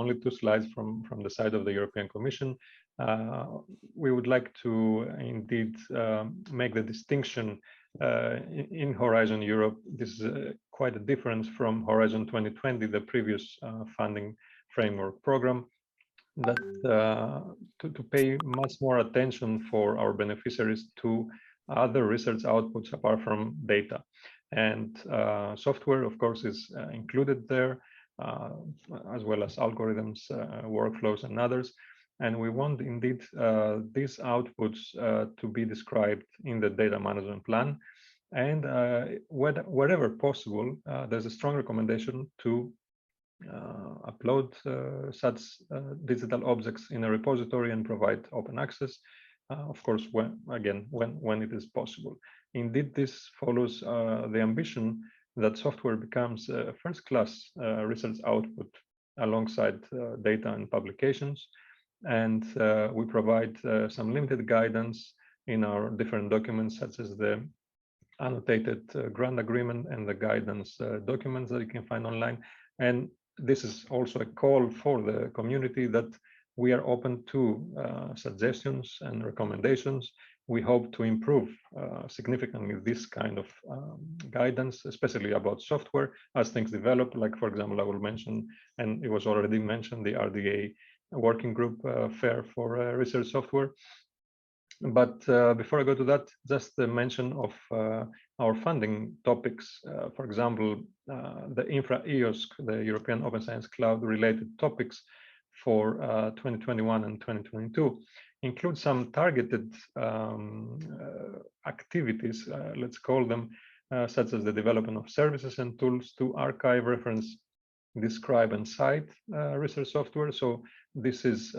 only 2 slides from the side of the European Commission. We would like to indeed make the distinction in Horizon Europe. This is quite a difference from Horizon 2020, the previous funding framework program, that to pay much more attention for our beneficiaries to other research outputs apart from data. And software, of course, is included there, as well as algorithms, workflows, and others. And we want indeed these outputs to be described in the data management plan. And wherever possible, there's a strong recommendation to upload such digital objects in a repository and provide open access. Of course, when it is possible. Indeed, this follows the ambition that software becomes a first-class research output alongside data and publications. And we provide some limited guidance in our different documents, such as the annotated grant agreement and the guidance documents that you can find online. And this is also a call for the community that we are open to suggestions and recommendations. We hope to improve significantly this kind of guidance, especially about software as things develop. Like, for example, I will mention, and it was already mentioned, the RDA working group fair for research software. But before I go to that, just the mention of our funding topics. For example, the Infra EOSC, the European Open Science Cloud related topics for 2021 and 2022 include some targeted activities, let's call them, such as the development of services and tools to archive, reference, describe, and cite research software. So this is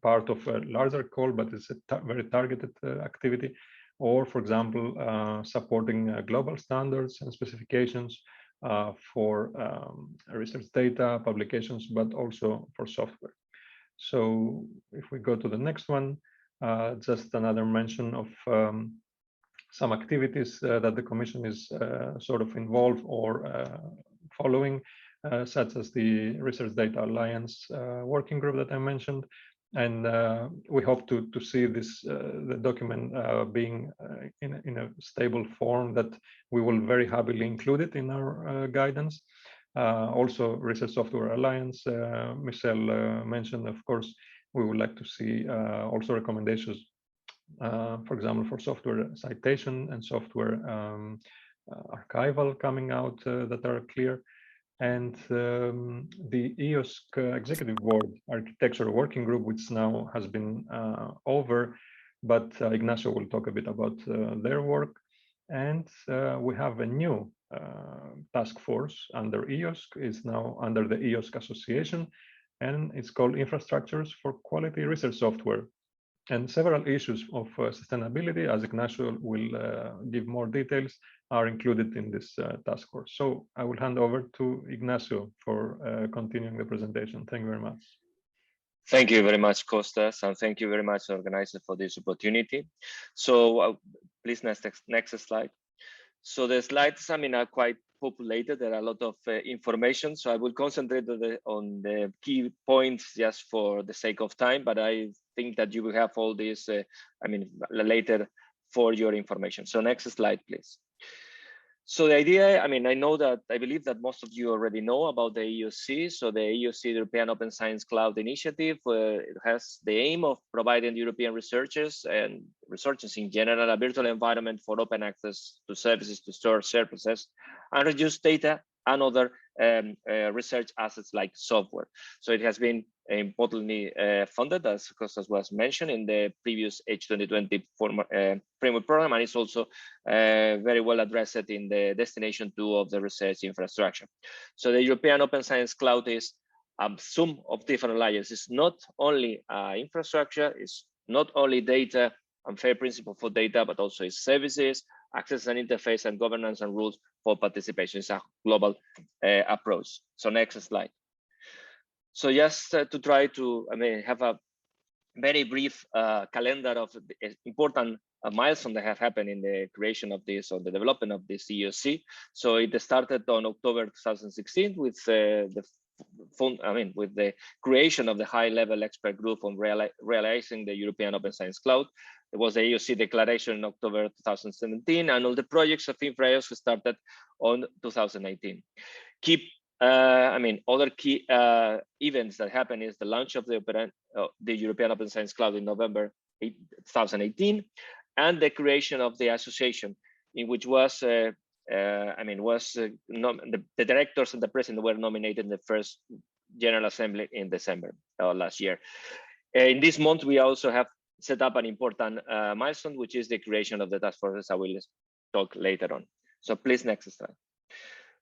part of a larger call, but it's a very targeted activity. Or, for example, supporting global standards and specifications for research data, publications, but also for software. So if we go to the next one, just another mention of some activities that the Commission is sort of involved or following, such as the Research Data Alliance working group that I mentioned. And we hope to see this the document being in a stable form that we will very happily include it in our guidance. Also, Research Software Alliance, Michelle mentioned, of course, we would like to see also recommendations, for example, for software citation and software archival coming out that are clear. And the EOSC Executive Board Architecture Working Group, which now has been over, but Ignacio will talk a bit about their work. And we have a new task force under EOSC, is now under the EOSC Association, and it's called Infrastructures for Quality Research Software. And several issues of sustainability, as Ignacio will give more details, are included in this task force. So I will hand over to Ignacio for continuing the presentation. Thank you very much. Thank you very much, Kostas, and thank you very much, organizer, for this opportunity. So please, next slide. So the slides, I mean, are quite populated. There are a lot of information, so I will concentrate on the key points just for the sake of time, but I think that you will have all this, I mean, later for your information. So next slide, please. So the idea, I mean, I believe that most of you already know about the EOSC. So the EOSC, European Open Science Cloud Initiative, it has the aim of providing European researchers and researchers in general a virtual environment for open access to services to store services and reduce data and other research assets like software. So it has been importantly funded, as Kostas was mentioned, in the previous H2020 framework program, and it's also very well addressed in the Destination 2 of the research infrastructure. So the European Open Science Cloud is a sum of different layers. It's not only infrastructure, it's not only data and fair principle for data, but also its services, access and interface, and governance and rules for participation. It's a global approach. So next slide. So just to try to, have a very brief calendar of important milestones that have happened in the creation of this, or the development of this EOSC. So it started on October 2016 with the with the creation of the high-level expert group on realizing the European Open Science Cloud. There was the EOSC declaration in October 2017, and all the projects of InfraEOSC started on 2018. Other key events that happened is the launch of the European Open Science Cloud in November 2018, and the creation of the association, in which was the directors and the president were nominated in the first General Assembly in December last year. In this month, we also have set up an important milestone, which is the creation of the task forces. I will talk later on. So please, next slide.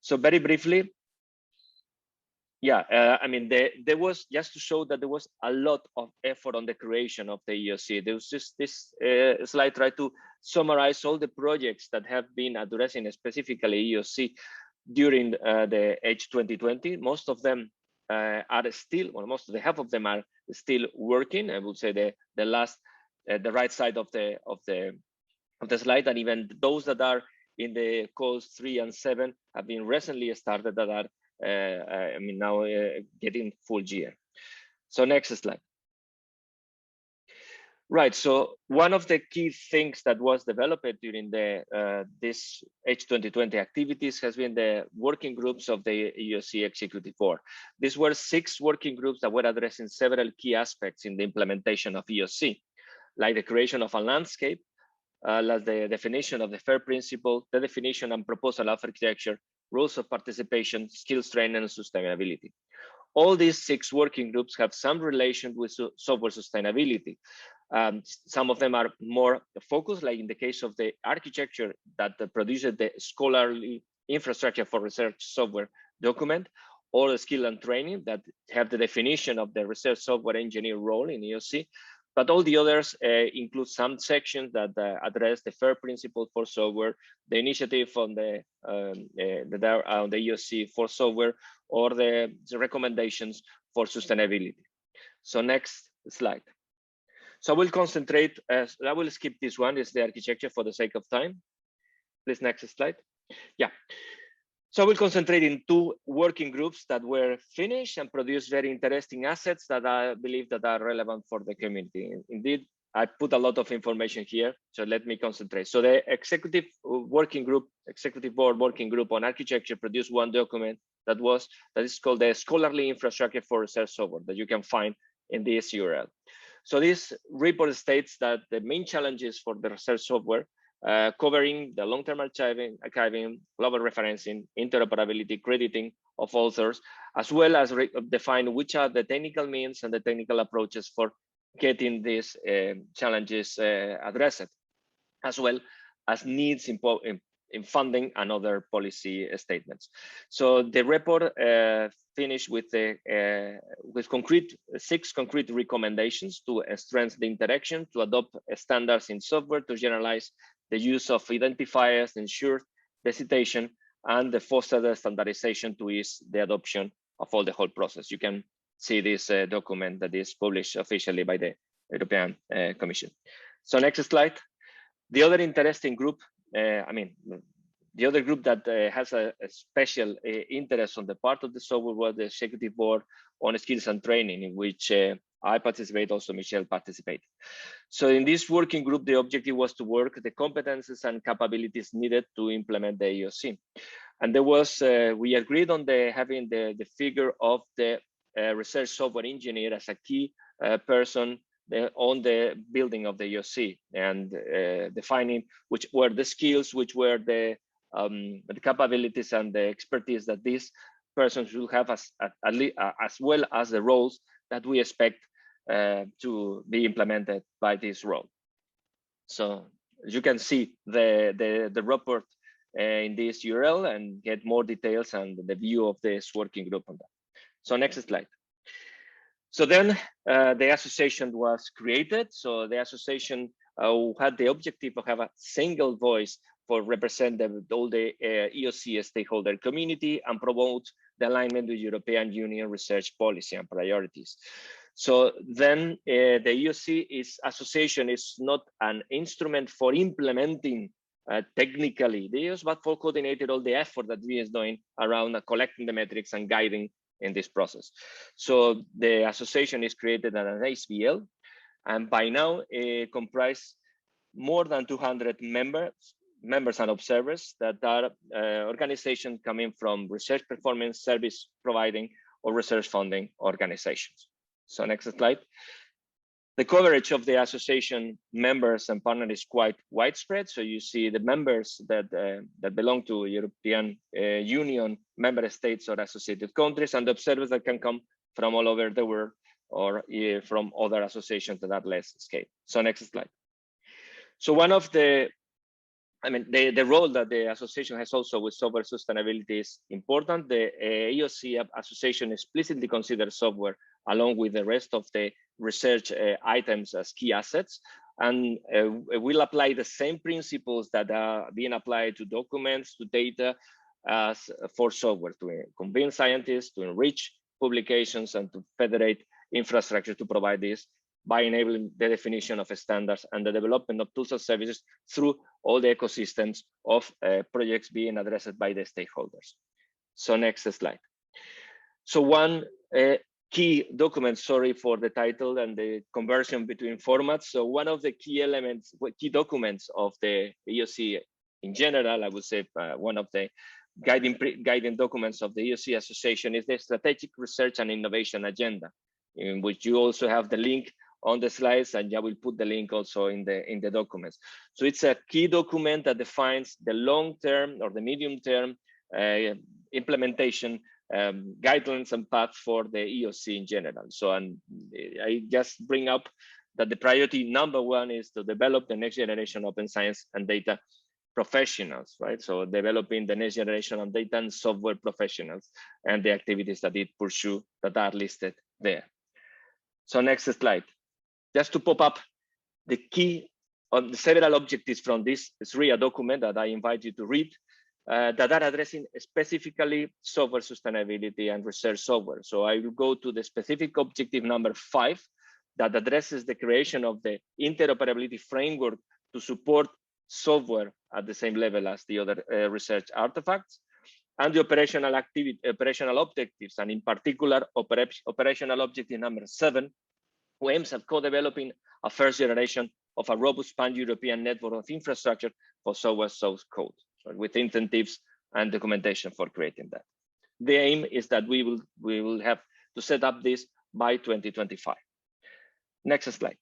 So very briefly, there was, just to show that there was a lot of effort on the creation of the EOSC. There was just this slide try to summarize all the projects that have been addressing specifically EOSC during the H2020. Most of them are still, well, half of them are still working. I would say the right side of the slide, and even those that are in the calls 3 and 7 have been recently started that are now getting full gear. So next slide. Right, so one of the key things that was developed during the this H2020 activities has been the working groups of the EOSC Executive Board. These were 6 working groups that were addressing several key aspects in the implementation of EOSC, like the creation of a landscape, like the definition of the FAIR principle, the definition and proposal of architecture, rules of participation, skills training, and sustainability. All these 6 working groups have some relation with software sustainability. Some of them are more focused, like in the case of the architecture that produces the scholarly infrastructure for research software document, or the skill and training that have the definition of the research software engineer role in EOSC. But all the others include some sections that address the FAIR principle for software, the initiative on the EOSC for software, or the recommendations for sustainability. So next slide. So I will concentrate, I will skip this one, is the architecture for the sake of time. Please, next slide. Yeah. So I will concentrate in 2 working groups that were finished and produced very interesting assets that I believe that are relevant for the community. Indeed, I put a lot of information here, so let me concentrate. So the Executive Board Working Group on Architecture produced one document that is called the Scholarly Infrastructure for Research Software that you can find in this URL. So this report states that the main challenges for the research software covering the long-term archiving, global referencing, interoperability, crediting of authors, as well as define which are the technical means and the technical approaches for getting these challenges addressed, as well as needs in funding and other policy statements. So the report finished with 6 concrete recommendations to strengthen the interaction, to adopt standards in software, to generalize the use of identifiers, ensure the citation, and the foster the standardization to ease the adoption of all the whole process. You can see this document that is published officially by the European Commission. So next slide. The other interesting group, the other group that has a special interest on the part of the software was the Executive Board on Skills and Training, in which I participate, also Michelle participated. So in this working group, the objective was to work the competences and capabilities needed to implement the EOSC. And there was, we agreed on having the figure of the research software engineer as a key person on the building of the EOSC, and defining which were the skills, which were the capabilities and the expertise that these persons will have, as well as the roles that we expect to be implemented by this role. So you can see the report in this URL and get more details and the view of this working group on that. So next slide. So then the association was created. So the association had the objective of having a single voice for represent all the EOSC stakeholder community and promote the alignment with European Union research policy and priorities. So then the EOSC association is not an instrument for implementing technically the EOS, but for coordinating all the effort that we is doing around collecting the metrics and guiding in this process. So the association is created as an ASBL, and by now it comprises more than 200 members and observers that are organizations coming from research performance, service providing, or research funding organizations. So next slide. The coverage of the association members and partners is quite widespread. So you see the members that belong to European Union member states or associated countries, and the observers that can come from all over the world or from other associations that are less scale. So next slide. So one of the role that the association has also with software sustainability is important. The EOSC Association explicitly considers software along with the rest of the research items as key assets, and will apply the same principles that are being applied to documents, to data, as for software, to convince scientists, to enrich publications, and to federate infrastructure to provide this by enabling the definition of standards and the development of tools and services through all the ecosystems of projects being addressed by the stakeholders. So next slide. So one key document, sorry for the title and the conversion between formats. So one of the key elements, key documents of the EOSC in general, I would say one of the guiding documents of the EOSC Association is the Strategic Research and Innovation Agenda, in which you also have the link on the slides, and I will put the link also in the documents. So it's a key document that defines the long-term or the medium-term implementation guidelines and paths for the EOSC in general. So I just bring up that the priority number one is to develop the next generation open science and data professionals, right? So developing the next generation of data and software professionals and the activities that it pursue that are listed there. So next slide. Just to pop up the key on the several objectives from this SRIA document that I invite you to read that are addressing specifically software sustainability and research software. So I will go to the specific objective number 5 that addresses the creation of the interoperability framework to support software at the same level as the other research artifacts, and the operational objectives, and in particular operational objective number 7, who aims at co-developing a first generation of a robust pan-European network of infrastructure for software source code, so with incentives and documentation for creating that. The aim is that we will have to set up this by 2025. Next slide.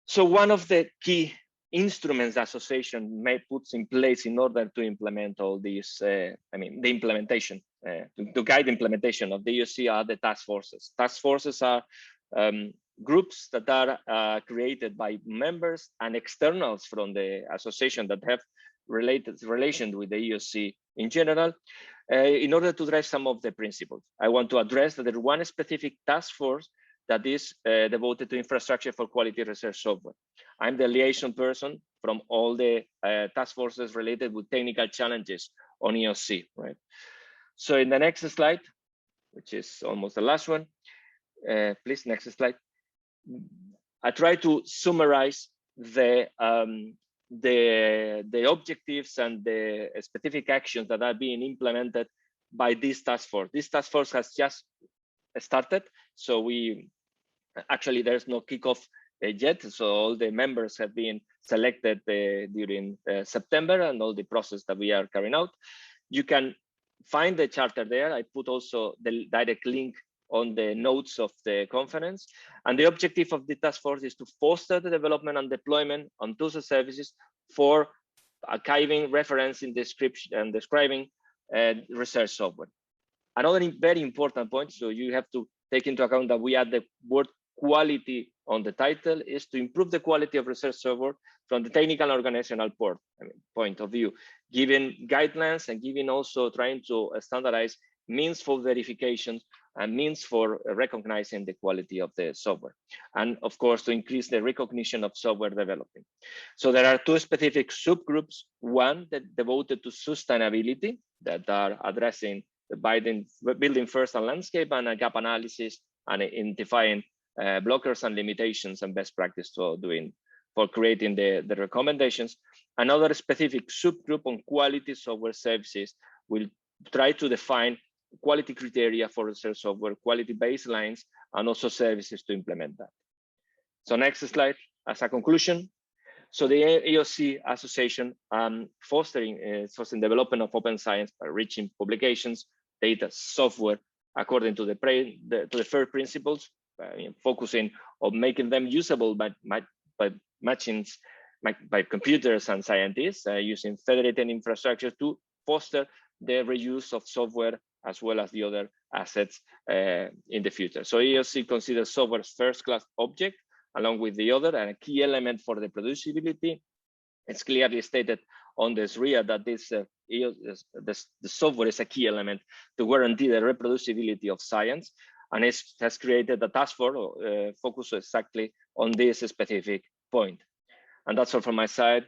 So one of the key instruments the association may put in place in order to implement all these, the implementation, to guide implementation of the EOSC are the task forces. Task forces are groups that are created by members and externals from the association that have relation with the EOSC in general, in order to address some of the principles. I want to address that there's one specific task force that is devoted to infrastructure for quality research software. I'm the liaison person from all the task forces related with technical challenges on EOSC, right? So in the next slide, which is almost the last one, please, next slide. I try to summarize the objectives and the specific actions that are being implemented by this task force. This task force has just started, so there's no kickoff yet. So all the members have been selected during September, and all the process that we are carrying out. You can find the charter there. I put also the direct link on the notes of the conference. And the objective of the task force is to foster the development and deployment on tools and services for archiving, referencing, describing research software. Another very important point, so you have to take into account that we add the word quality on the title, is to improve the quality of research software from the technical and organizational point of view, giving guidelines and giving also trying to standardize means for verification and means for recognizing the quality of the software. And of course, to increase the recognition of software development. So there are two specific subgroups, one that devoted to sustainability that are addressing the building first and landscape and a gap analysis and identifying blockers and limitations and best practice for creating the recommendations. Another specific subgroup on quality software services will try to define quality criteria for research software, quality baselines, and also services to implement that. So next slide, as a conclusion. So the EOSC Association fostering development of open science by reaching publications, data, software, according to the FAIR principles, focusing on making them usable by machines, by computers and scientists, using federated infrastructure to foster the reuse of software as well as the other assets in the future. So EOSC considers software as first-class object, along with the other, and a key element for the producibility. It's clearly stated on this RIA that the software is a key element to guarantee the reproducibility of science, and it has created a task force focused exactly on this specific point. And that's all from my side.